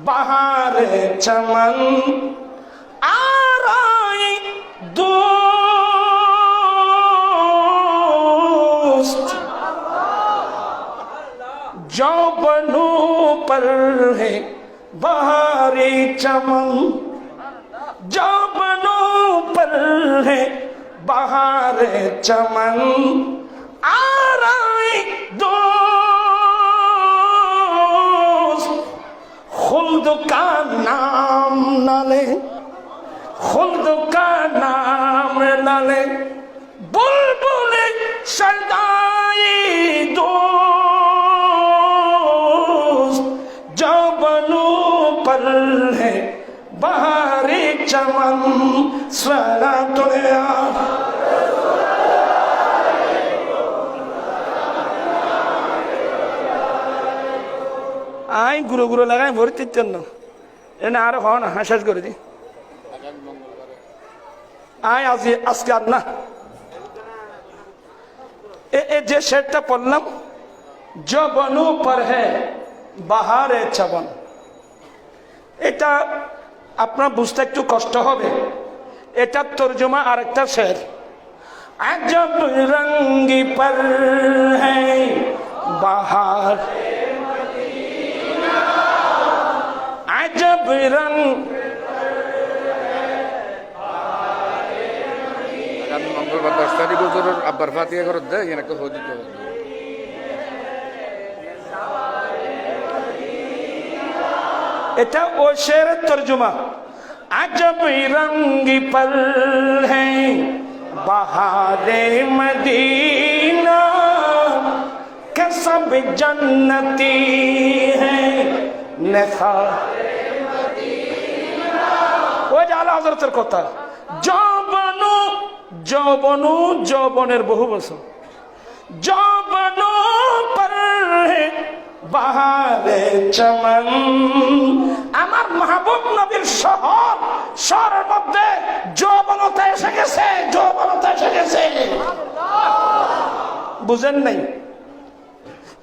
বাহারে চমন আরাই दोस्त যৌবনों पर है बहारे चमन যৌবनों पर है बहारे चमन आराई दोस्त खुल्द का नाम न ले खुल्द का नाम न ले बुलबुल सदाई दोस्त যৌবनों पर है बहारे चमन स्वरा तुलिया আই গুঁড়ো গুঁড়ো লাগাই ভর্তির জন্য এনে আরো হওয়া না শেষ করে দি আয় আজকে আর না যে শেরটা পড়লাম যৌবনों पर है बहारे चमन এটা আপনার বুঝতে একটু কষ্ট হবে এটার তরজমা আরেকটা শের আজব রঙ্গি पर है बहार আজব রং মঙ্গলবার 10 তারিখ হুজুরের আব্বার ফাতিহা করে দেয় এনাকে হদিত এটা ও শেরের তরজমা আজব রঙ্গি पर है बहारे मदीना के सब जन्नती है नेखा ও যে আলা হযরতের কথা যৌবনু যৌবনু যৌবনের বহু বছর যৌবনু पर है बहारे चमन আমার মাহবুব নবীর শহরের মধ্যে যৌবনতা এসে গেছে যৌবনতা এসে গেছে বুঝেন নাই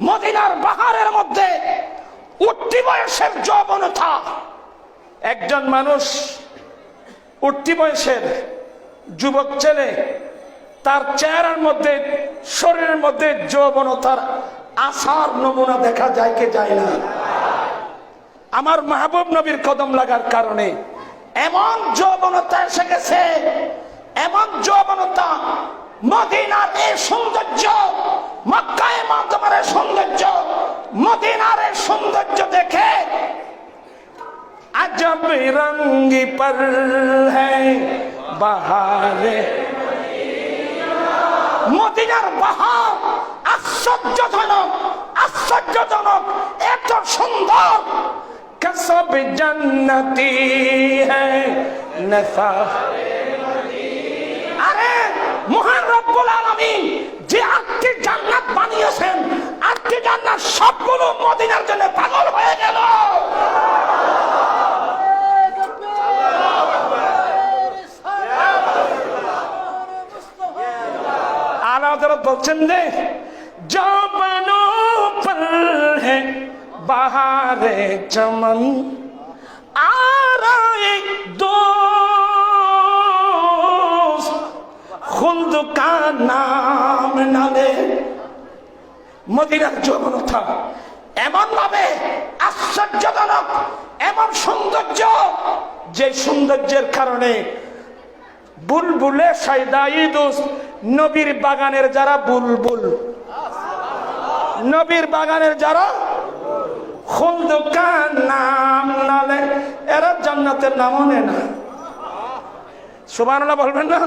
মদিনার বাহারের মধ্যে উঠতি বয়সের যৌবনতা একজন মানুষ উঠতি বয়সের যুবক ছেলে তার চেহারার মধ্যে শরীরের মধ্যে যৌবনতার আসার নমুনা দেখা যায় কি যায় না আমার মাহবুব নবীর কদম লাগার কারণে এমন যৌবনতা এসে গেছে এমন যৌবনতা মদিনার এই সৌন্দর্য মক্কায়ে মুকাররমার সৌন্দর্য মদিনার এই সৌন্দর্য দেখে আজব রঙ্গি पर है बहारे মদিনার বাহার আশ্চর্যজনক এত সুন্দর কসব জান্নতি হ্যায় নফা আরে মহান রব্বুল আলামিন যে 8টি জান্নাত বানিয়েছেন 8টি জান্নাত সবগুলো মদিনার জন্য পাগল হয়ে গেল আর হযরত বলছেন যে যৌবনों पर है बहारे चमन आराए दोस्त खुल्द का नाम न ले মদিনার যৌবনতা এমন ভাবে আশ্চর্যজনক এমন সৌন্দর্য যে সৌন্দর্যের কারণে বুলবুলে সাইদাই দোস্ত নবীর বাগানের যারা বুলবুল নবীর বাগানের যারা খুলদ কা নাম নালে এরা জান্নাতের নামও নেয় না সুবহানাল্লাহ বলবেন না।